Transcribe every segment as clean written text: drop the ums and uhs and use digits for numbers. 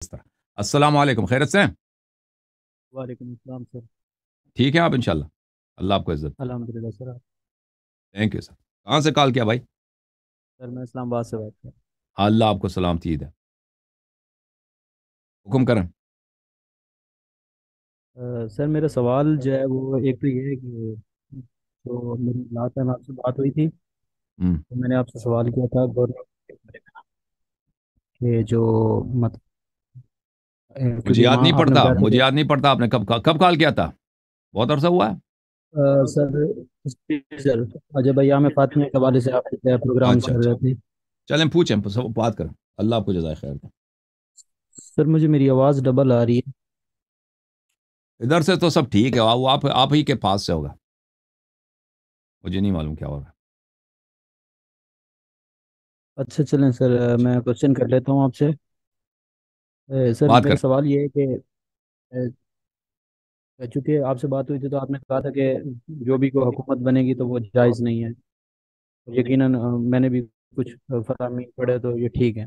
السلام علیکم، خیرت سے ہیں؟ وعلیکم السلام سر۔ ٹھیک ہے آپ انشاءاللہ؟ اللہ آپ کو عزت۔ الحمد للہ سر۔ Thank you sir. کہاں سے کال کیا بھائی؟ سر میں اسلام آباد سے بات کر اللہ آپ کو سلامتی ہے، حکم کریں۔ سر میرا سوال جو ہے وہ ایک تو یہ ہے کہ جو میری لاسٹ ٹائم آپ سے بات ہوئی تھی ہم، تو میں نے آپ سے سوال کیا تھا گورنمنٹ کہ جو مطلب مجھے کیونکہ یاد وہاں نہیں آپ نے پڑتا، بتایا تھا مجھے کہ یاد نہیں پڑتا آپ نے کب کال کیا تھا؟ بہت عرصہ ہوا ہے؟ سر سر اجے بھیا میں فاطمہ کے حوالے سے آپ کے پروگرام اچھا چل اچھا، رہے تھے۔ چلیں پوچھیں، بات کریں۔ اللہ آپ کو جزائے خیر دے۔ سر مجھے میری آواز ڈبل آ رہی ہے۔ ادھر سے تو سب ٹھیک ہے، وہ آپ ہی کے پاس سے ہوگا، مجھے نہیں معلوم کیا ہو رہا ہے۔ اچھا چلیں سر، میں کوشچن کر لیتا ہوں آپ سے۔ سر بات میرا کریں۔ سوال یہ ہے کہ چونکہ آپ سے بات ہوئی تھی تو آپ نے کہا تھا کہ جو بھی کوئی حکومت بنے گی تو وہ جائز نہیں ہے۔ یقیناً میں نے بھی کچھ فرامین پڑھے تو یہ ٹھیک ہے،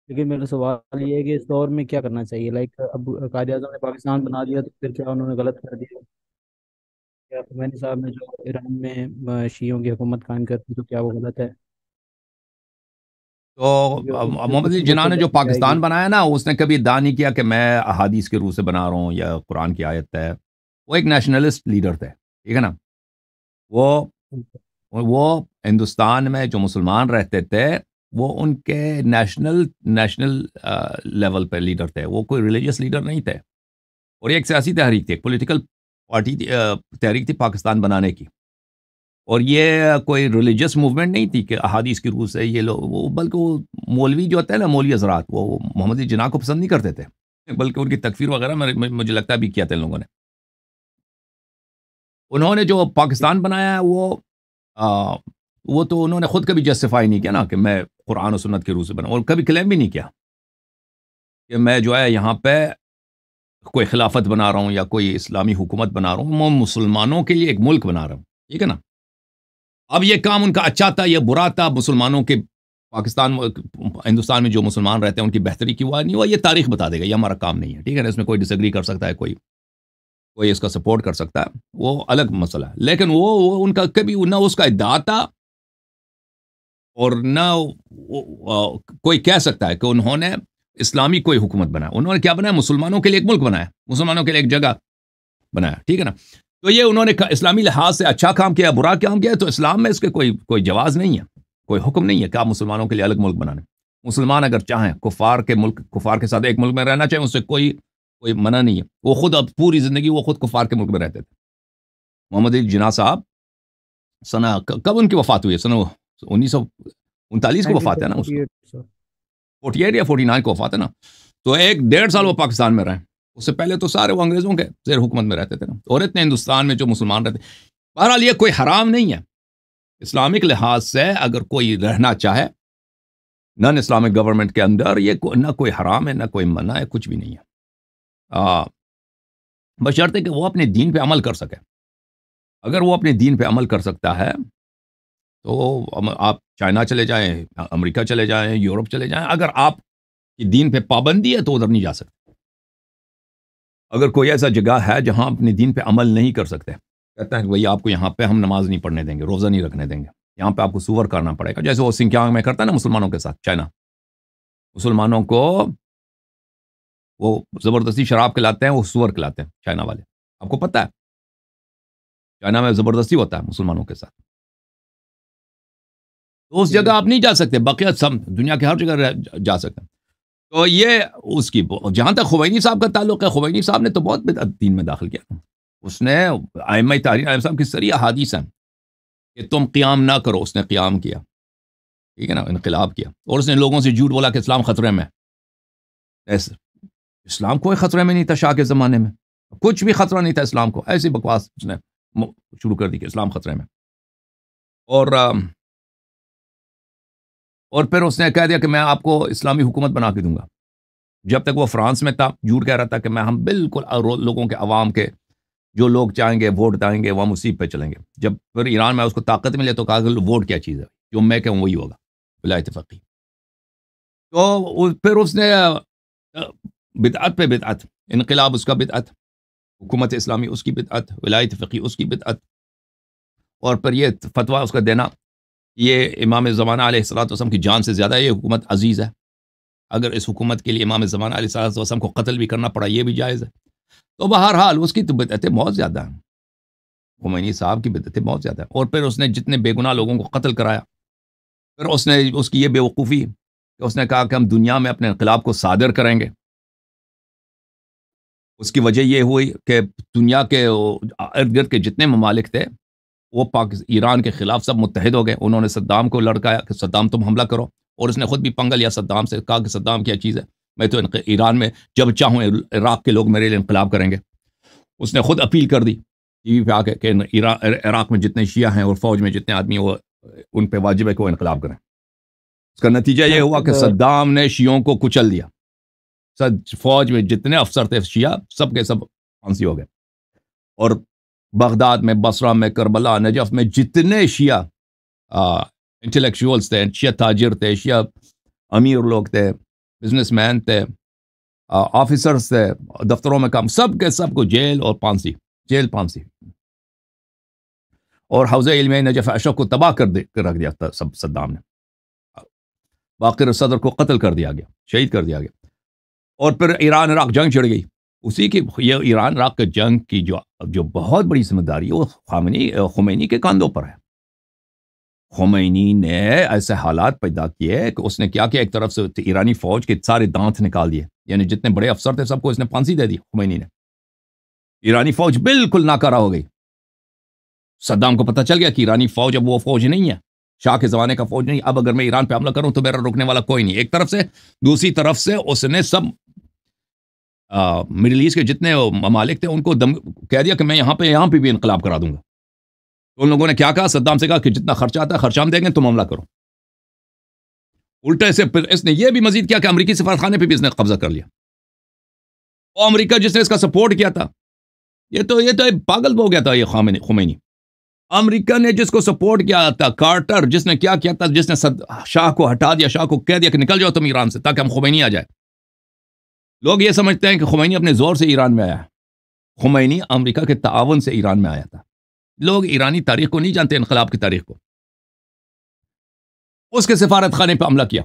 لیکن میرا سوال یہ ہے کہ اس دور میں کیا کرنا چاہیے؟ لائک اب قائد اعظم نے پاکستان بنا دیا تو پھر کیا انہوں نے غلط کر دیا؟ کیا خمینی صاحب نے جو ایران میں شیعوں کی حکومت قائم کر دی تو کیا وہ غلط ہے؟ تو کیونکہ اس سے محمد کچھ علی وہ جناح تو نے جو بہت جائے گی۔ پاکستان بنایا نا، اس نے کبھی ادعا نہیں کیا کہ میں احادیث کے روح سے بنا رہا ہوں یا قرآن کی آیت ہے۔ وہ ایک نیشنلسٹ لیڈر تھے، ٹھیک ہے نا؟ وہ وہ ہندوستان میں جو مسلمان رہتے تھے وہ ان کے نیشنل لیول پہ لیڈر تھے، وہ کوئی ریلیجیس لیڈر نہیں تھے۔ اور یہ ایک سیاسی تحریک تھی، ایک پولیٹیکل پارٹی تحریک تھی پاکستان بنانے کی۔ اور یہ کوئی ریلیجیس موومنٹ نہیں تھی کہ احادیث کی روح سے یہ لوگ بلکہ وہ مولوی جو ہوتے ہیں نا، مولوی حضرات، وہ محمد علی جناح کو پسند نہیں کرتے تھے، بلکہ ان کی تکفیر وغیرہ مجھے لگتا ہے بھی کیا تھا ان لوگوں نے۔ انہوں نے جو پاکستان بنایا ہے وہ تو انہوں نے خود کبھی جسٹیفائی نہیں کیا نا کہ میں قرآن و سنت کے روح سے بنا، اور کبھی کلیم بھی نہیں کیا کہ میں جو ہے یہاں پہ کوئی خلافت بنا رہا ہوں یا کوئی اسلامی حکومت بنا رہا ہوں، میں مسلمانوں کے لیے ایک ملک بنا رہا ہوں، ٹھیک ہے نا؟ اب یہ کام ان کا اچھا تھا یا برا تھا، مسلمانوں کے ہندوستان میں جو مسلمان رہتے ہیں ان کی بہتری کی ہوا نہیں ہوا، یہ تاریخ بتا دے گا، یہ ہمارا کام نہیں ہے، ٹھیک ہے نا؟ اس میں کوئی ڈس ایگری کر سکتا ہے، کوئی اس کا سپورٹ کر سکتا ہے، وہ الگ مسئلہ ہے، لیکن وہ ان کا کبھی نہ اس کا ادعا تھا اور نہ کوئی کہہ سکتا ہے کہ انہوں نے اسلامی کوئی حکومت بنایا۔ انہوں نے کیا بنایا؟ مسلمانوں کے لیے ایک ملک بنایا، مسلمانوں کے لیے ایک جگہ بنایا، ٹھیک ہے نا؟ تو یہ انہوں نے اسلامی لحاظ سے اچھا کام کیا، برا کام کیا، تو اسلام میں اس کے کوئی جواز نہیں ہے، کوئی حکم نہیں ہے کہ آپ مسلمانوں کے لیے الگ ملک بنانے۔ مسلمان اگر چاہیں کفار کے ساتھ ایک ملک میں رہنا چاہیں، اس سے کوئی منع نہیں ہے، وہ خود اب پوری زندگی وہ خود کفار کے ملک میں رہتے تھے۔ محمد علی جناح صاحب کب ان کی وفات ہوئی ہے؟ 1939 کو وفات ہے نا اس کو، 1948 سر۔ 48 یا 49 کو وفات ہے نا؟ تو 1.5 سال وہ پاکستان میں رہے، اس سے پہلے تو سارے وہ انگریزوں کے زیر حکومت میں رہتے تھے نا، اور اتنے ہندوستان میں جو مسلمان رہتے۔ بہرحال یہ کوئی حرام نہیں ہے اسلامک لحاظ سے، اگر کوئی رہنا چاہے نان اسلامک گورنمنٹ کے اندر، یہ نہ کوئی حرام ہے نہ کوئی منع ہے، کچھ بھی نہیں ہے، بشرطے کہ وہ اپنے دین پہ عمل کر سکے۔ اگر وہ اپنے دین پہ عمل کر سکتا ہے تو آپ چائنا چلے جائیں، امریکہ چلے جائیں، یورپ چلے جائیں، اگر آپ کی دین پہ پابندی ہے تو ادھر نہیں جا سکتے۔ اگر کوئی ایسا جگہ ہے جہاں اپنے دین پہ عمل نہیں کر سکتے، کہتا ہے کہ بھئی آپ کو یہاں پہ ہم نماز نہیں پڑھنے دیں گے، روزہ نہیں رکھنے دیں گے، یہاں پہ آپ کو سور کرنا پڑے گا، جیسے وہ سنکیانگ میں کرتا ہے نا مسلمانوں کے ساتھ چائنا، مسلمانوں کو وہ زبردستی شراب کھلاتے ہیں، وہ سور کھلاتے ہیں چائنا والے، آپ کو پتہ ہے چائنا میں زبردستی ہوتا ہے مسلمانوں کے ساتھ۔ تو اس جگہ آپ نہیں جا سکتے، بقیہ سب دنیا کے ہر جگہ جا سکتے ہیں۔ تو یہ اس کی جہاں تک خمینی صاحب کا تعلق ہے، خمینی صاحب نے تو بہت بدعت دین میں داخل کیا، اس نے ائمہ تحریر ائمہ صاحب کی ساری احادیث ہیں کہ تم قیام نہ کرو، اس نے قیام کیا، ٹھیک ہے نا، انقلاب کیا، اور اس نے لوگوں سے جھوٹ بولا کہ اسلام خطرے میں ہے۔ اسلام کوئی خطرے میں نہیں تھا شاہ کے زمانے میں، کچھ بھی خطرہ نہیں تھا اسلام کو، ایسی بکواس اس نے شروع کر دی کہ اسلام خطرے میں، اور پھر اس نے کہہ دیا کہ میں آپ کو اسلامی حکومت بنا کے دوں گا۔ جب تک وہ فرانس میں تھا جھوٹ کہہ رہا تھا کہ ہم بالکل لوگوں کے عوام کے جو لوگ چاہیں گے ووٹ دائیں گے وہ ہم اسی پہ چلیں گے۔ جب پھر ایران میں اس کو طاقت ملے تو کہا کہ ووٹ کیا چیز ہے، جو میں کہوں وہی ہوگا بلا اتفاقی۔ تو پھر اس نے بدعت پہ بدعت، انقلاب اس کا بدعت، حکومت اسلامی اس کی بدعت، ولایت فقی اس کی بدعت، اور پھر یہ فتویٰ اس کا دینا یہ امام زمانہ علیہ الصلوۃ والسلام کی جان سے زیادہ یہ حکومت عزیز ہے، اگر اس حکومت کے لیے امام زمانہ علیہ الصلوۃ والسلام کو قتل بھی کرنا پڑا یہ بھی جائز ہے. تو بہرحال اس کی تو بدعتیں بہت زیادہ ہیں، خمینی صاحب کی بدعتیں بہت زیادہ ہیں. اور پھر اس نے جتنے بے گناہ لوگوں کو قتل کرایا، پھر اس کی یہ بے وقوفی کہ اس نے کہا کہ ہم دنیا میں اپنے انقلاب کو صادر کریں گے. اس کی وجہ یہ ہوئی کہ دنیا کے ارد گرد کے جتنے ممالک تھے وہ ایران کے خلاف سب متحد ہو گئے. انہوں نے صدام کو لڑکایا کہ صدام تم حملہ کرو، اور اس نے خود بھی پنگا لیا صدام سے، کہا کہ صدام کیا چیز ہے، میں تو ایران میں جب چاہوں عراق کے لوگ میرے لیے انقلاب کریں گے. اس نے خود اپیل کر دی ٹی وی پہ آ کے کہ عراق میں جتنے شیعہ ہیں اور فوج میں جتنے آدمی وہ ان پہ واجب ہے کہ وہ انقلاب کریں. اس کا نتیجہ یہ ہوا کہ صدام نے شیعوں کو کچل دیا، فوج میں جتنے افسر تھے شیعہ سب کے سب پھانسی ہو گئے. اور بغداد میں، بصرہ میں، کربلا، نجف میں جتنے شیعہ انٹلیکچوئلس تھے، شیعہ تاجر تھے، شیعہ امیر لوگ تھے، بزنس مین تھے، آفیسرز تھے، دفتروں میں کام، سب کے سب کو جیل اور پھانسی، جیل پھانسی. اور حوزہ علمیہ نجف اشرف کو تباہ کر رکھ دیا تھا سب صدام نے. باقر صدر کو قتل کر دیا گیا، شہید کر دیا گیا. اور پھر ایران عراق جنگ چھڑ گئی. اسی کی یہ ایران عراق کے جنگ کی جو بہت بڑی ذمہ داری ہے وہ خمینی کے کاندھوں پر ہے. خمینی نے ایسے حالات پیدا کیے کہ اس نے کیا کہ ایک طرف سے ایرانی فوج کے سارے دانت نکال دیے، یعنی جتنے بڑے افسر تھے سب کو اس نے پھانسی دے دی خمینی نے. ایرانی فوج بالکل ناکارہ ہو گئی. صدام کو پتہ چل گیا کہ ایرانی فوج اب وہ فوج نہیں ہے، شاہ کے زمانے کا فوج نہیں. اب اگر میں ایران پہ حملہ کروں تو میرا روکنے والا کوئی نہیں، ایک طرف سے. دوسری طرف سے اس نے سب مڈل ایسٹ کے جتنے ممالک تھے ان کو کہہ دیا کہ میں یہاں پہ بھی انقلاب کرا دوں گا. تو ان لوگوں نے کیا کہا، صدام سے کہا کہ جتنا خرچہ آتا ہے خرچہ ہم دیں گے، تم حملہ کرو. الٹے سے پھر اس نے یہ بھی مزید کیا کہ امریکی سفارتخانے پہ بھی اس نے قبضہ کر لیا. اور امریکہ جس نے اس کا سپورٹ کیا تھا، یہ تو پاگل ہو گیا تھا یہ خمینی. امریکہ نے جس کو سپورٹ کیا تھا، کارٹر، جس نے کیا تھا، جس نے شاہ کو ہٹا دیا، شاہ کو کہہ دیا کہ نکل جاؤ تم ایران سے تاکہ ہم خمینی آ جائے. لوگ یہ سمجھتے ہیں کہ خمینی اپنے زور سے ایران میں آیا ہے. خمینی امریکہ کے تعاون سے ایران میں آیا تھا. لوگ ایرانی تاریخ کو نہیں جانتے، انقلاب کی تاریخ کو. اس کے سفارت خانے پہ حملہ کیا،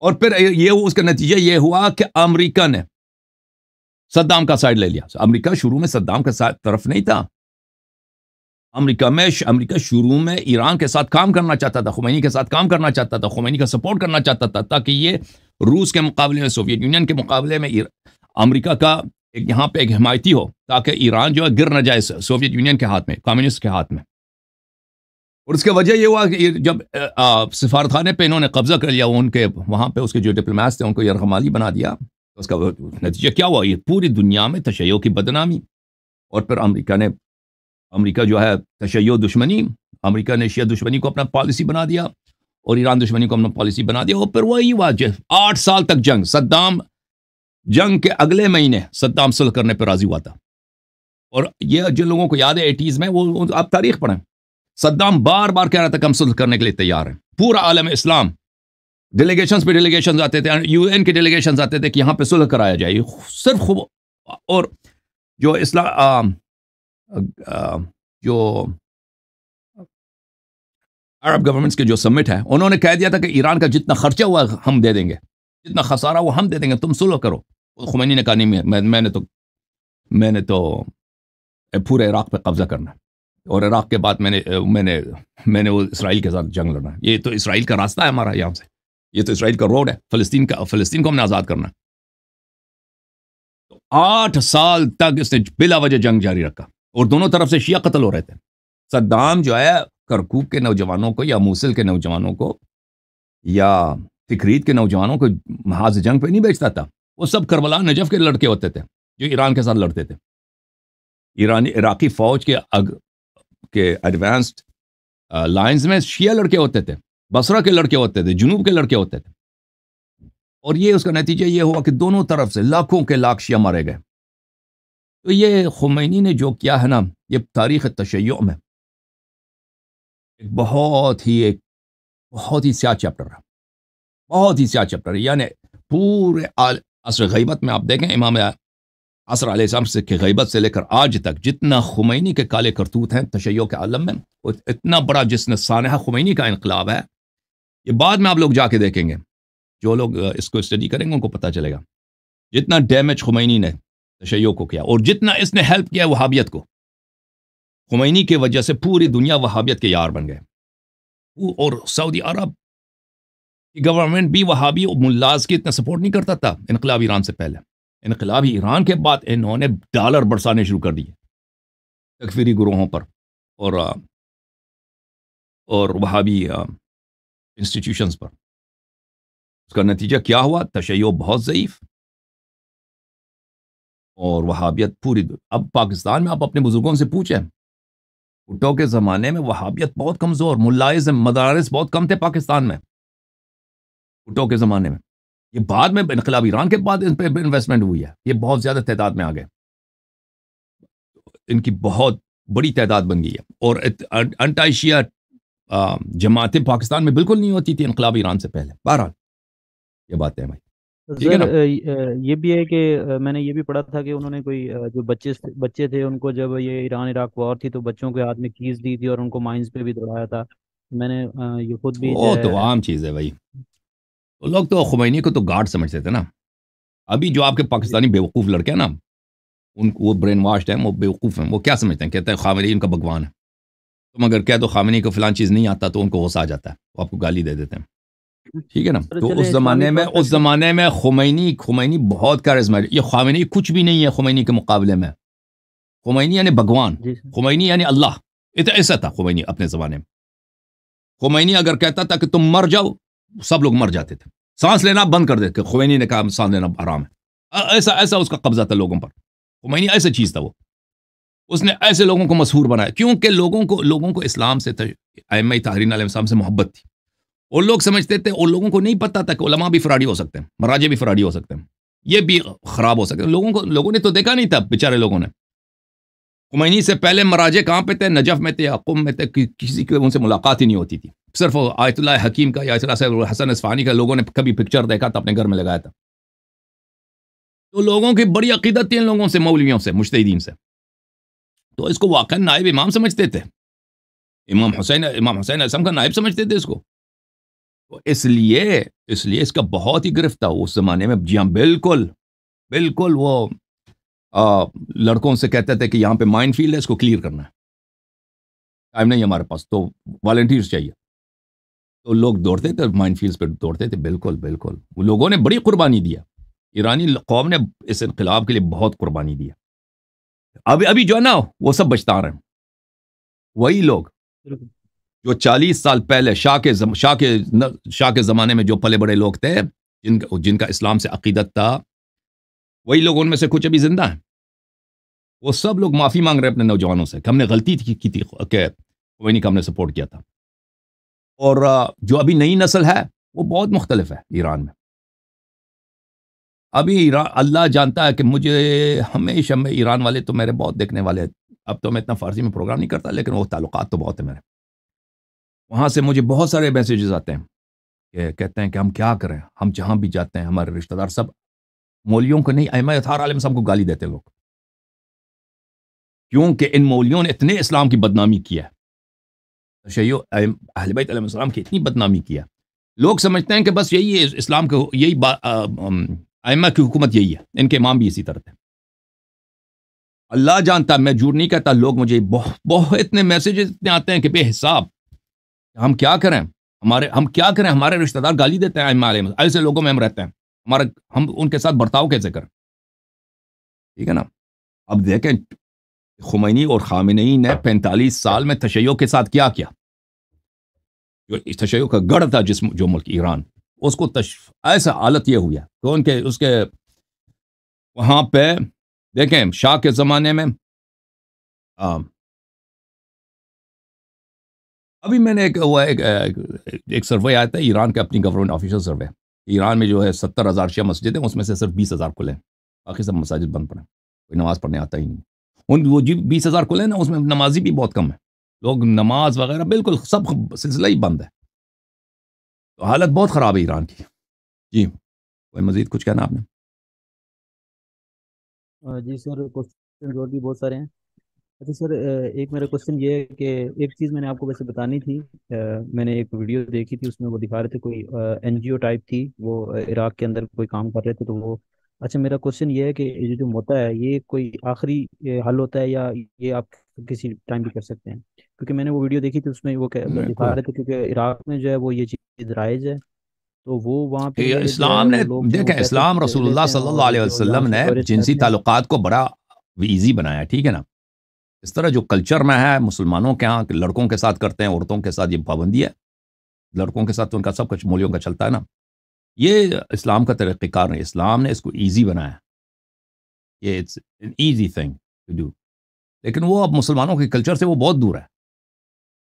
اور پھر اس کا نتیجہ یہ ہوا کہ امریکہ نے صدام کا سائڈ لے لیا. امریکہ شروع میں صدام کے طرف نہیں تھا. امریکہ شروع میں ایران کے ساتھ کام کرنا چاہتا تھا، خمینی کے ساتھ کام کرنا چاہتا تھا، خمینی کا سپورٹ کرنا چاہتا تھا، تاکہ یہ روس کے مقابلے میں، سوویت یونین کے مقابلے میں امریکہ کا یہاں پہ ایک حمایتی ہو، تاکہ ایران جو ہے گر نہ جائے سوویت یونین کے ہاتھ میں، کمیونسٹ کے ہاتھ میں. اور اس کی وجہ یہ ہوا کہ جب سفارتخانے پہ انہوں نے قبضہ کر لیا، ان کے وہاں پہ اس کے جو ڈپلومیٹس تھے ان کو یرغمالی بنا دیا. اس کا نتیجہ کیا ہوا، یہ پوری دنیا میں تشیع کی بدنامی. اور پھر امریکہ جو ہے تشیع دشمنی، امریکہ نے شیعہ دشمنی کو اپنا پالیسی بنا دیا اور ایران دشمنی کو اپنا پالیسی بنا دیا. اور پھر وہی ہوا 8 سال تک جنگ. صدام جنگ کے اگلے مہینے صدام صلح کرنے پہ راضی ہوا تھا. اور یہ جن لوگوں کو یاد ہے 80s میں، وہ آپ تاریخ پڑھیں، صدام بار بار کہہ رہا تھا کہ ہم صلح کرنے کے لیے تیار ہیں. پورا عالم اسلام ڈیلیگیشنز پہ ڈیلیگیشنز آتے تھے، یو این کے ڈیلیگیشنز آتے تھے کہ یہاں پہ صلح کرایا جائے. صرف اور جو جو عرب گورنمنٹس کے جو سمٹ ہے، انہوں نے کہہ دیا تھا کہ ایران کا جتنا خرچہ ہوا ہم دے دیں گے، جتنا خسارہ ہوا ہم دے دیں گے، تم صلح کرو. خمینی نے کہا نہیں، میں نے تو پورے عراق پہ قبضہ کرنا ہے، اور عراق کے بعد میں نے وہ اسرائیل کے ساتھ جنگ لڑنا ہے. یہ تو اسرائیل کا راستہ ہے ہمارا، یہاں سے یہ تو اسرائیل کا روڈ ہے، فلسطین کو ہم نے آزاد کرنا ہے. 8 سال تک اس نے بلا وجہ جنگ جاری رکھا، اور دونوں طرف سے شیعہ قتل ہو رہے تھے. صدام جو ہے کرکوک کے نوجوانوں کو، یا موصل کے نوجوانوں کو، یا تکریت کے نوجوانوں کو محاذ جنگ پہ نہیں بیچتا تھا. وہ سب کربلا نجف کے لڑکے ہوتے تھے جو ایران کے ساتھ لڑتے تھے. عراقی فوج کے ایڈوانسڈ لائنز میں شیعہ لڑکے ہوتے تھے، بصرہ کے لڑکے ہوتے تھے، جنوب کے لڑکے ہوتے تھے. اور یہ اس کا نتیجہ یہ ہوا کہ دونوں طرف سے لاکھوں کے لاکھ شیعہ مارے گئے. تو یہ خمینی نے جو کیا ہے نا، یہ تاریخ تشیع میں ایک بہت ہی سیاہ چیپٹر ہے، بہت ہی سیاہ چیپٹر ہے. یعنی عصر غیبت میں آپ دیکھیں امام عصر علیہ السلام سے کہ غیبت سے لے کر آج تک جتنا خمینی کے کالے کرتوت ہیں تشیع کے عالم میں، اتنا بڑا جس نے سانحہ خمینی کا انقلاب ہے، یہ بعد میں آپ لوگ جا کے دیکھیں گے، جو لوگ اس کو اسٹڈی کریں گے ان کو پتہ چلے گا جتنا ڈیمیج خمینی نے تشیع کو کیا، اور جتنا اس نے ہیلپ کیا وہابیت کو۔ خمینی کی وجہ سے پوری دنیا وہابیت کے یار بن گئے، اور سعودی عرب کی گورنمنٹ بھی وہابی ملاز کی اتنا سپورٹ نہیں کرتا تھا انقلاب ایران سے پہلے۔ انقلاب ایران کے بعد انہوں نے ڈالر برسانے شروع کر دیے تکفیری گروہوں پر اور وہابی انسٹیٹیوشنز پر۔ اس کا نتیجہ کیا ہوا؟ تشیع بہت ضعیف اور وہابیت پوری اب پاکستان میں آپ اپنے بزرگوں سے پوچھیں، بھٹو کے زمانے میں وہابیت بہت کمزور، ملاز مدارس بہت کم تھے پاکستان میں بھٹو کے زمانے میں۔ یہ بعد میں انقلاب ایران کے بعد ان پہ انویسٹمنٹ ہوئی ہے، یہ بہت زیادہ تعداد میں آ گئے، ان کی بہت بڑی تعداد بن گئی ہے، اور انٹائی شیعہ جماعتیں پاکستان میں بالکل نہیں ہوتی تھی انقلاب ایران سے پہلے۔ بہرحال یہ باتیں ہیں بھائی، ٹھیک ہے نا۔ یہ بھی ہے کہ میں نے یہ بھی پڑھا تھا کہ انہوں نے کوئی جو بچے تھے ان کو جب یہ ایران عراق وار تھی تو بچوں کے ہاتھ میں کیز دی تھی اور ان کو مائنز پہ بھی دوڑایا تھا۔ میں نے یہ خود بھی وہ تو عام چیز ہے بھائی، تو لوگ تو خمینی کو تو گارڈ سمجھتے تھے نا۔ ابھی جو آپ کے پاکستانی بیوقوف لڑکے ہیں نا، ان کو وہ برین واشڈ ہیں، وہ بیوقوف ہیں، وہ کیا سمجھتے ہیں؟ کہتے ہیں خامنئی ان کا بھگوان ہے۔ تم اگر کہہ دو خامنئی کو فلان چیز نہیں آتا تو ان کو غصہ آ جاتا ہے، وہ آپ کو گالی دے دیتے ہیں، ٹھیک ہے نا۔ تو اس زمانے میں خمینی بہت کیرزمیٹک، یہ خامنئی کچھ بھی نہیں ہے خمینی کے مقابلے میں۔ خمینی یعنی بھگوان، خمینی یعنی اللہ، ایسا تھا خمینی اپنے زمانے میں۔ خمینی اگر کہتا تھا کہ تم مر جاؤ، سب لوگ مر جاتے تھے، سانس لینا بند کر دیتے۔ خمینی نے کہا سانس لینا حرام ہے، ایسا اس کا قبضہ تھا لوگوں پر۔ خمینی ایسا چیز تھا، وہ اس نے ایسے لوگوں کو مسحور بنایا، کیونکہ لوگوں کو اسلام سے، ائمہ طاہرین علیہ السلام سے محبت تھی، اور لوگ سمجھتے تھے، اور لوگوں کو نہیں پتا تھا کہ علماء بھی فراڈی ہو سکتے ہیں، مراجع بھی فراڈی ہو سکتے ہیں، یہ بھی خراب ہو سکتے ہیں۔ لوگوں نے تو دیکھا نہیں تھا، بیچارے لوگوں نے۔ خمینی سے پہلے مراجع کہاں پہ تھے؟ نجف میں تھے، قم میں تھے، کسی کی ان سے ملاقات ہی نہیں ہوتی تھی، صرف آیت اللہ حکیم کا یا آیت اللہ صاحب حسن اصفہانی کا لوگوں نے کبھی پکچر دیکھا تھا، اپنے گھر میں لگایا تھا۔ تو لوگوں کی بڑی عقیدت تھی ان لوگوں سے، مولویوں سے، مجتہدین سے، تو اس کو واقعا نائب امام سمجھتے تھے، امام حسین علیہ السلام کا نائب سمجھتے تھے اس کو۔ تو اس لیے اس کا بہت ہی گرفت تھا اس زمانے میں۔ جی ہاں، بالکل وہ لڑکوں سے کہتے تھے کہ یہاں پہ مائن فیلڈ ہے، اس کو کلیئر کرنا ہے، ٹائم نہیں ہمارے پاس، تو والنٹیئرز چاہیے۔ تو لوگ دوڑتے تھے مائن فیلڈز پہ، دوڑتے تھے، بالکل وہ لوگوں نے بڑی قربانی دیا، ایرانی قوم نے اس انقلاب کے لیے بہت قربانی دی ہے۔ ابھی جو ہے نا وہ سب بچتا رہے ہیں، وہی لوگ جو 40 سال پہلے شاہ کے زمانے میں جو پلے بڑے لوگ تھے، جن کا اسلام سے عقیدت تھا، وہی لوگ ان میں سے کچھ ابھی زندہ ہیں۔ وہ سب لوگ معافی مانگ رہے ہیں اپنے نوجوانوں سے کہ ہم نے غلطی کی تھی کہ خمینی کا ہم نے سپورٹ کیا تھا۔ اور جو ابھی نئی نسل ہے وہ بہت مختلف ہے ایران میں۔ ابھی اللہ جانتا ہے کہ مجھے ہمیشہ میں ایران والے تو میرے بہت دیکھنے والے، اب تو میں اتنا فارسی میں پروگرام نہیں کرتا، لیکن وہ تعلقات تو بہت ہیں میرے، وہاں سے مجھے بہت سارے میسیجز آتے ہیں کہ کہتے ہیں کہ ہم کیا کریں، ہم جہاں بھی جاتے ہیں ہمارے رشتہ دار سب مولیوں کو نہیں، ائمہ اطہار علیہ السلام کو گالی دیتے ہیں لوگ، کیونکہ ان مولیوں نے اتنے اسلام کی بدنامی کیا ہے، تشیع اہل بیت علیہ السلام کی اتنی بدنامی کیا، لوگ سمجھتے ہیں کہ بس یہی ہے اسلام کو، یہی ائمہ کی حکومت یہی ہے، ان کے امام بھی اسی طرح تھے۔ اللہ جانتا، میں جھوٹ نہیں کہتا، لوگ مجھے بہت اتنے میسیجز اتنے آتے ہیں کہ بے حساب، ہم کیا کریں، ہمارے رشتہ دار گالی دیتے ہیں ائمہ علیہ، ایسے لوگوں میں ہم رہتے ہیں، ہم ان کے ساتھ برتاؤ کیسے کریں، ٹھیک ہے نا۔ اب دیکھیں خمینی اور خامنئی نے 45 سال میں تشیع کے ساتھ کیا جو تشیع کا گڑھ تھا جو ملک ایران، اس کو ایسا حالت یہ ہوئی ہے کہ اس کے وہاں پہ دیکھیں شاہ کے زمانے میں ابھی میں نے ایک سروے آیا تھا ایران کے اپنی گورنمنٹ آفیشل سروے، ایران میں جو ہے 70,000 شیعہ مسجد ہیں، اس میں سے صرف 20,000 کھلے ہیں، باقی سب مساجد بند پڑے ہیں، کوئی نماز پڑھنے آتا ہی نہیں۔ وہ 20,000 کھلے ہیں نا، اس میں نمازی بھی بہت کم ہے، لوگ نماز وغیرہ بالکل سب سلسلہ ہی بند ہے، تو حالت بہت خراب ہے ایران کی۔ جی کوئی مزید کچھ کہنا آپ نے؟ جی سر، کوشچن اور بھی بہت سارے ہیں. اچھا سر، ایک میرا کوشچن یہ ہے کہ ایک چیز میں نے آپ کو ویسے بتانی تھی. میں نے ایک ویڈیو دیکھی تھی، اس میں وہ دکھا رہے تھے کوئی این جی او ٹائپ تھی، وہ عراق کے اندر کوئی کام کر رہے تھے تو وہ. اچھا میرا کوشچن یہ ہے کہ یہ جو ہوتا ہے یہ کوئی آخری حل ہوتا ہے یا یہ آپ کسی ٹائم بھی کر سکتے ہیں؟ کیونکہ میں نے وہ ویڈیو دیکھی تھی، اس میں وہ دکھا کوئی رہے تھے کیونکہ عراق میں جو ہے وہ یہ چیز رائج ہے، تو وہ وہاں پہ جو ہے اسلام نے، وہ لوگ جو ہیں وہ دیکھیں پیسے اسلام رسول اللہ لیتے ہیں صلی اللہ اور علیہ جو یہاں وسلم سے نے ٹورسٹ جنسی آتے ہیں. تعلقات کو بڑا ایزی بنایا، ٹھیک ہے نا. اس طرح جو کلچر میں ہے مسلمانوں کے ہاں کہ لڑکوں کے ساتھ کرتے ہیں، عورتوں کے ساتھ یہ پابندی ہے. لڑکوں کے ساتھ تو ان کا سب کچھ مولیوں کا چلتا ہے نا. یہ اسلام کا طریقہ کار نہیں، اسلام نے اس کو ایزی بنایا. یہ it's an easy thing to do. لیکن وہ اب مسلمانوں کے کلچر سے وہ بہت دور ہے.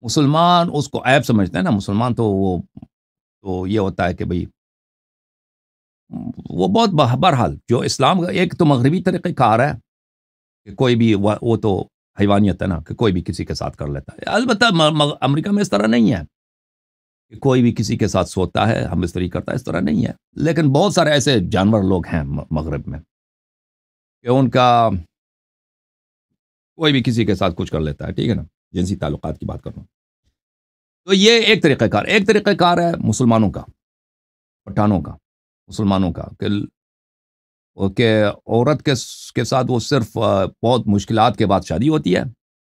مسلمان اس کو عیب سمجھتے ہیں نا. مسلمان تو وہ تو یہ ہوتا ہے کہ بھئی وہ بہت بہرحال جو اسلام کا ایک تو مغربی طریقہ کار ہے کہ کوئی بھی وہ تو حیوانیت ہے نا کہ کوئی بھی کسی کے ساتھ کر لیتا ہے. البتہ امریکہ میں اس طرح نہیں ہے کہ کوئی بھی کسی کے ساتھ سوتا ہے ہم استری کرتا ہے، اس طرح نہیں ہے. لیکن بہت سارے ایسے جانور لوگ ہیں مغرب میں کہ ان کا کوئی بھی کسی کے ساتھ کچھ کر لیتا ہے، ٹھیک ہے نا. جنسی تعلقات کی بات کر رہا ہوں. تو یہ ایک طریقہ کار. ایک طریقہ کار ہے مسلمانوں کا، پٹھانوں کا، مسلمانوں کا کہ عورت کے ساتھ وہ صرف بہت مشکلات کے بعد شادی ہوتی ہے.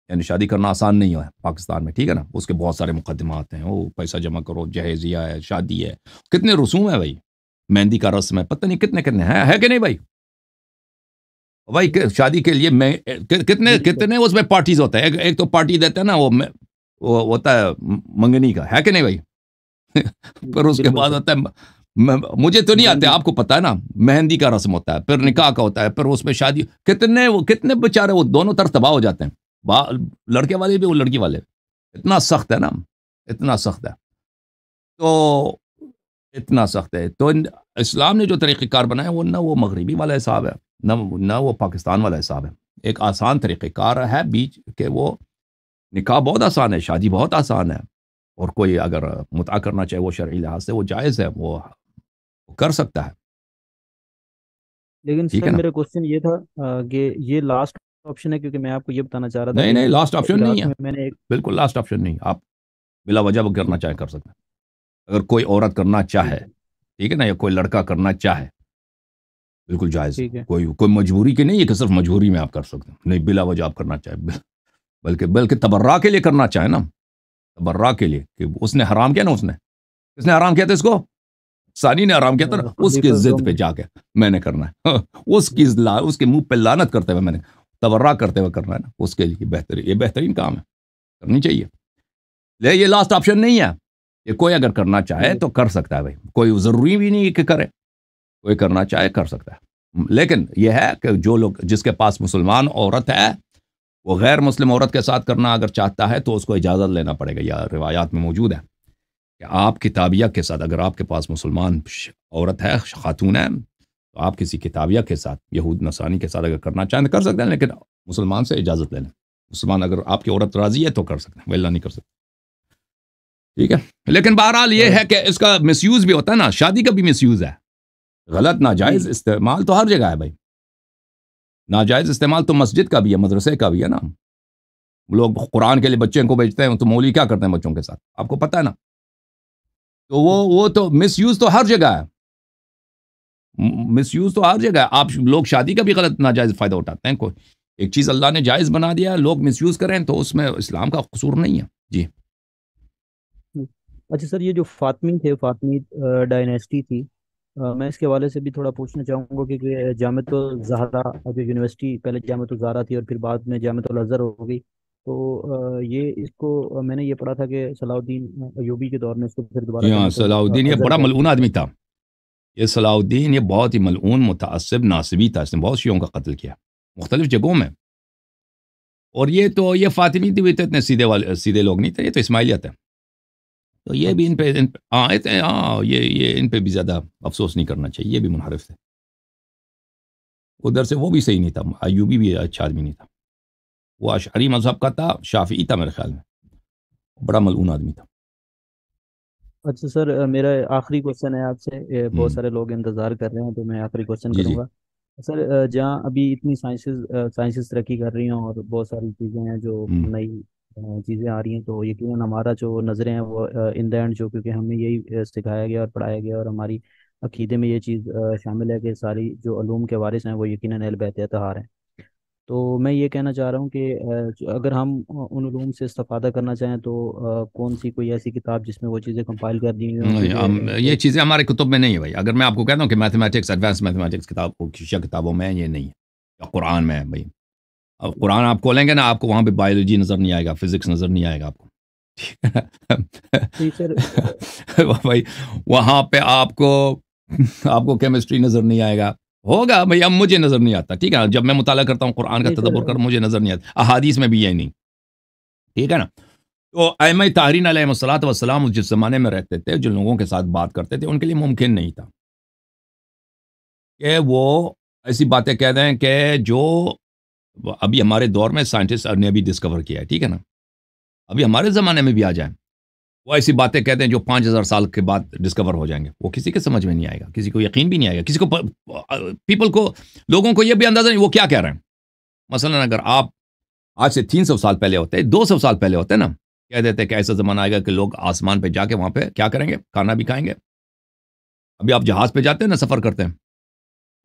یعنی شادی کرنا آسان نہیں ہے پاکستان میں، ٹھیک ہے نا. اس کے بہت سارے مقدمات ہیں، وہ پیسہ جمع کرو، جہیزیہ ہے، شادی ہے، کتنے رسوم ہے بھائی. مہندی کا رسم ہے، پتہ نہیں کتنے کتنے ہیں، ہے کہ نہیں بھائی. بھائی شادی کے لیے میں کتنے جی جی سر. کتنے اس میں پارٹیز ہوتا ہے. ایک تو پارٹی دیتے ہیں نا وہ ہوتا ہے منگنی کا، ہے کہ نہیں بھائی. پھر اس کے بالکل بعد سر. ہوتا ہے مجھے تو نہیں آتے، مہندی. آپ کو پتا ہے نا. مہندی کا رسم ہوتا ہے، پھر نکاح کا ہوتا ہے، پھر اس میں شادی. کتنے بیچارے وہ دونوں طرف تباہ ہو جاتے ہیں، لڑکے والے بھی وہ لڑکی والے. اتنا سخت ہے نا، اتنا سخت ہے. تو اتنا سخت ہے تو اسلام نے جو طریقہ کار بنایا وہ نہ وہ مغربی والا حساب ہے، نہ وہ پاکستان والا حساب ہے. ایک آسان طریقہ کار ہے بیچ کہ وہ نکاح بہت آسان ہے، شادی بہت آسان ہے. اور کوئی اگر متع کرنا چاہے وہ شرعی لحاظ سے وہ جائز ہے، وہ کر سکتا ہے. لیکن ٹھیک سر ہے نا. میرا کوشچن یہ تھا کہ یہ لاسٹ آپشن ہے، کیونکہ میں آپ کو یہ بتانا چاہ رہا تھا نہیں کہ نہیں، لاسٹ آپشن نہیں عراق ہے، میں میں نے ایک. بالکل لاسٹ آپشن نہیں. آپ بلا وجہ وہ کرنا چاہے کر سکتے ہیں. اگر کوئی عورت کرنا چاہے، ٹھیک ہے. ٹھیک ہے نا، یا کوئی لڑکا کرنا چاہے، بالکل جائز ہے. ٹھیک ہے. کوئی مجبوری کی نہیں ہے کہ صرف مجبوری میں آپ کر سکتے ہیں، نہیں، بلا وجہ آپ کرنا چاہے. بلکہ تبرع کے لیے کرنا چاہے نا. تبرع کے لیے کہ اس نے حرام کیا نا. کس نے حرام کیا تھا اس کو؟ ثانی نے حرام کیا تھا نا. اس کی خلیفہ ضد پہ دوم. جا کے میں نے کرنا ہے. اس کے منہ پہ لعنت کرتے ہوئے میں نے تبرع کرتے ہوئے کرنا ہے نا. اس کے لیے یہ بہترین کام ہے، کرنی چاہیے. لیکن یہ لاسٹ آپشن نہیں ہے. یہ کوئی اگر کرنا چاہے ٹھیک ہے. تو کر سکتا ہے بھائی. کوئی ضروری بھی نہیں کہ کرے، کوئی کرنا چاہے کر سکتا ہے. لیکن یہ ہے کہ جو لوگ جس کے پاس مسلمان عورت ہے وہ غیر مسلم عورت کے ساتھ کرنا اگر چاہتا ہے تو اس کو اجازت لینا پڑے گا. یا روایات میں موجود ہے کہ آپ کتابیہ کے ساتھ، اگر آپ کے پاس مسلمان عورت ہے، خاتون ہے، تو آپ کسی کتابیہ کے ساتھ، یہود نصرانی کے ساتھ اگر کرنا چاہیں تو کر سکتے ہیں. لیکن مسلمان سے اجازت لے لیں. مسلمان اگر آپ کی عورت راضی ہے تو کر سکتے ہیں، ویلا نہیں کر سکتے. ٹھیک ہے. لیکن بہرحال یہ ہے کہ اس کا مس یوز بھی ہوتا ہے نا. شادی کا بھی مس یوز ہے. غلط ناجائز جی استعمال تو ہر جگہ ہے بھائی. ناجائز استعمال تو مسجد کا بھی ہے، مدرسے کا بھی ہے نا. لوگ قرآن کے لیے بچے کو بیچتے ہیں، تو مولوی کیا کرتے ہیں بچوں کے ساتھ، آپ کو پتہ ہے نا. تو وہ تو مس یوز تو ہر جگہ ہے. مس یوز تو ہر جگہ ہے. آپ لوگ شادی کا بھی غلط ناجائز فائدہ اٹھاتے ہیں. کوئی ایک چیز اللہ نے جائز بنا دیا، لوگ مس یوز کریں تو اس میں اسلام کا قصور نہیں ہے. جی اچھا سر، یہ جو فاطمی تھے، فاطمی ڈائنیسٹی تھی، میں اس کے حوالے سے بھی تھوڑا پوچھنا چاہوں گا کہ جامعۃ الزہرا جو یونیورسٹی پہلے جامعۃ الزہرا تھی اور پھر بعد میں جامعۃ الازہر ہو گئی، تو یہ اس کو میں نے یہ پڑھا تھا کہ صلاح الدین ایوبی کے دور میں اس کو پھر دوبارہ جی ہاں، جامعۃ صلاح الدین یہ الازہر بڑا کر ملعون دیا گیا. آدمی تھا. یہ صلاح الدین یہ بہت ہی ملعون، متعصب، ناصبی تھا. اس نے بہت شیعوں کا قتل کیا مختلف جگہوں میں. اور یہ فاطمی تھی، تو اتنے سیدھے لوگ نہیں تھے. یہ تو اسماعیلیت ہے. تو یہ بھی اچھا. یہ ان پہ بھی زیادہ افسوس نہیں کرنا چاہیے. یہ بھی منحرف تھے. ادھر سے وہ بھی صحیح نہیں تھا. ایوبی بھی اچھا آدمی نہیں تھا. وہ اشعری مذہب کا تھا، شافعی تھا میرے خیال میں. بڑا ملعون آدمی تھا. اچھا سر، میرا آخری کوشچن ہے آپ سے. بہت ہوں، سارے لوگ انتظار کر رہے ہیں تو میں آخری کوشچن جی کروں جی. گا. سر جہاں ابھی اتنی سائنسز ترقی کر رہی ہیں اور بہت ساری چیزیں ہیں جو ہم، نئی چیزیں آ رہی ہیں، تو یقیناً ہمارا جو نظریں ہیں وہ ان دا اینڈ، جو کیونکہ ہمیں یہی سکھایا گیا اور پڑھایا گیا اور ہماری عقیدے میں یہ چیز شامل ہے کہ ساری جو علوم کے وارث ہیں وہ یقیناً اہل بیت اطہار ہیں۔ تو میں یہ کہنا چاہ رہا ہوں کہ اگر ہم ان علوم سے استفادہ کرنا چاہیں تو کون سی کوئی ایسی کتاب جس میں وہ چیزیں کمپائل کر دی ہوئی ہوں، نہیں، کیونکہ یہ چیزیں ہمارے کتب میں نہیں ہے بھائی۔ اگر میں آپ کو کہتا ہوں کہ میتھمیٹکس، ایڈوانس میتھمیٹکس کتابوں میں یہ نہیں ہے، یا قرآن میں ہے بھائی۔ اب قرآن آپ کھولیں گے نا، آپ کو وہاں پہ بایولوجی نظر نہیں آئے گا، فزکس نظر نہیں آئے گا آپ کو، ٹھیک جی سر، ہے بھائی۔ وہاں پہ آپ کو کیمسٹری نظر نہیں آئے گا، ہوگا بھائی، اب مجھے نظر نہیں آتا، ٹھیک ہے نا؟ جب میں مطالعہ کرتا ہوں قرآن کا نہیں سر، تدبر کر، مجھے نظر نہیں آتا، احادیث میں بھی یہ نہیں، ٹھیک ہے نا؟ تو ائمہ طاہرین علیہ الصلوۃ والسلام جس زمانے میں رہتے تھے، جن لوگوں کے ساتھ بات کرتے تھے، ان کے لیے ممکن نہیں تھا کہ وہ ایسی باتیں کہہ دیں کہ جو ابھی ہمارے دور میں سائنٹسٹ نے ابھی ڈسکور کیا ہے، ٹھیک ہے نا؟ ابھی ہمارے زمانے میں بھی آ جائیں، وہ ایسی باتیں کہتے ہیں جو 5,000 سال کے بعد ڈسکور ہو جائیں گے، وہ کسی کے سمجھ میں نہیں آئے گا، کسی کو یقین بھی نہیں آئے گا، کسی کو پیپل کو، لوگوں کو یہ بھی اندازہ نہیں وہ کیا کہہ رہے ہیں۔ مثلا اگر آپ آج سے 300 سال پہلے ہوتے، 200 سال پہلے ہوتے نا، کہہ دیتے کہ ایسا زمانہ آئے گا کہ لوگ آسمان پہ جا کے وہاں پہ کیا کریں گے؟ کھانا بھی کھائیں گے۔ ابھی آپ جہاز پہ جاتے ہیں نا، سفر کرتے ہیں،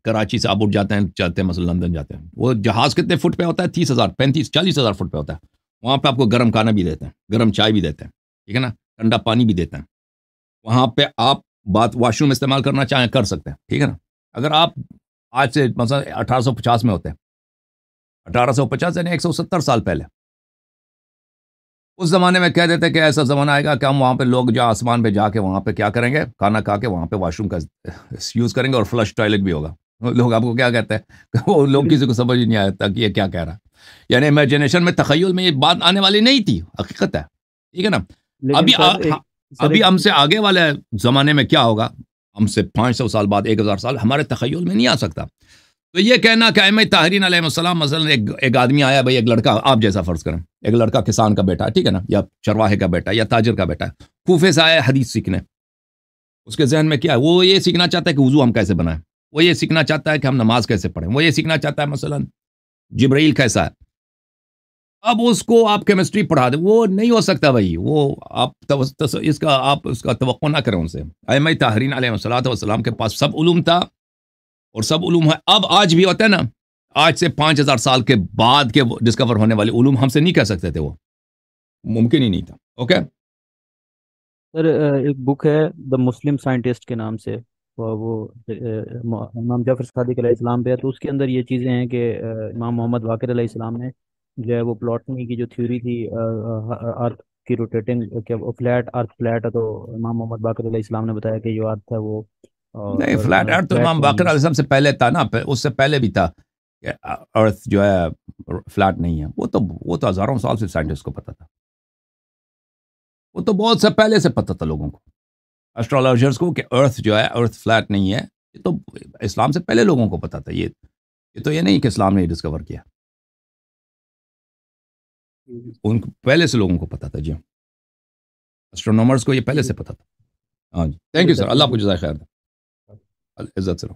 کراچی سے آپ اٹھ جاتے ہیں، چلتے ہیں مثلا لندن جاتے ہیں، وہ جہاز کتنے فٹ پہ ہوتا ہے؟ 30,000، 35، 40,000 فٹ پہ ہوتا ہے۔ وہاں پہ آپ کو گرم کھانا بھی دیتے ہیں، گرم چائے بھی دیتے ہیں، ٹھیک ہے نا؟ ٹھنڈا پانی بھی دیتے ہیں۔ وہاں پہ آپ واش روم استعمال کرنا چاہیں کر سکتے ہیں، ٹھیک ہے نا؟ اگر آپ آج سے مثلا 1850 میں ہوتے ہیں، 1850 یعنی 170 سال پہلے، اس زمانے میں کہہ دیتے کہ ایسا زمانہ آئے گا کہ ہم وہاں پہ لوگ جو آسمان پہ جا کے وہاں پہ کیا کریں گے؟ کھانا کھا کے وہاں پہ واش روم کا یوز کریں گے اور فلش ٹوائلٹ بھی ہوگا۔ لوگ آپ کو کیا کہتے ہیں؟ وہ لوگ کسی کو سمجھ ہی نہیں آتا کہ یہ کیا کہہ رہا ہے۔ یعنی امیجنیشن میں، تخیل میں یہ بات آنے والی نہیں تھی، حقیقت ہے، ٹھیک ہے نا؟ لیکن ابھی سر ایک ہم سے آگے والے زمانے میں کیا ہوگا؟ ہم سے 500 سال بعد، 1,000 سال ہمارے تخیل میں نہیں آ سکتا۔ تو یہ کہنا کہ ائمہ طاہرین علیہ السلام، مثلا ایک آدمی آیا بھائی، ایک لڑکا آپ جیسا فرض کریں، ایک لڑکا کسان کا بیٹا ہے، ٹھیک ہے نا، یا چرواہے کا بیٹا ہے، یا تاجر کا بیٹا ہے، کوفے سے آیا حدیث سیکھنے۔ اس کے ذہن میں کیا ہے؟ وہ یہ سیکھنا چاہتا ہے کہ وضو ہم کیسے بنائیں، وہ یہ سیکھنا چاہتا ہے کہ ہم نماز کیسے پڑھیں، وہ یہ سیکھنا چاہتا ہے مثلا جبرائیل کیسا ہے۔ اب اس کو آپ کیمسٹری پڑھا دیں، وہ نہیں ہو سکتا بھائی، وہ آپ اس کا توقع نہ کریں ان سے۔ ائمہ طاہرین علیہ السلام کے پاس سب علوم تھا، اور سب علوم ہے، اب آج بھی ہوتا ہے نا، آج سے 5,000 سال کے بعد کے ڈسکور ہونے والے علوم ہم سے نہیں کہہ سکتے تھے، وہ ممکن ہی نہیں تھا۔ اوکے، سر ایک بک ہے دا مسلم سائنٹسٹ کے نام سے، وہ امام جعفر صادق علیہ السلام پہ ہے، تو اس کے اندر یہ چیزیں ہیں کہ امام محمد باقر علیہ السلام نے جو ہے وہ پلاٹنی کی جو تھیوری تھی ارتھ کی روٹیٹنگ، کہ وہ ارتھ فلیٹ ہے، تو امام محمد باقر علیہ السلام نے بتایا کہ جو ارتھ ہے وہ نہیں، فلیٹ ارتھ تو فلیٹ امام تو باقر نہیں علیہ ہے۔ السلام سے پہلے تھا نا، اس سے پہلے بھی تھا کہ ارتھ جو ہے فلیٹ نہیں ہے، وہ تو ہزاروں سال سے سائنٹسٹ کو پتا تھا، وہ تو بہت سے پہلے سے پتا تھا لوگوں کو، اسٹرالوجرز کو، کہ ارتھ جو ہے، ارتھ فلیٹ نہیں ہے، یہ تو اسلام سے پہلے لوگوں کو پتا تھا۔ یہ تو یہ نہیں کہ اسلام نے یہ ڈسکور کیا، ان کو پہلے سے لوگوں کو پتا تھا، جی، اسٹرونومرز کو یہ پہلے سے پتا تھا۔ ہاں جی، تھینک ٹھیک ہے you sir, sir, Allah thank آپ کو یو۔ جزائے خیر دے، عزت سے رہو۔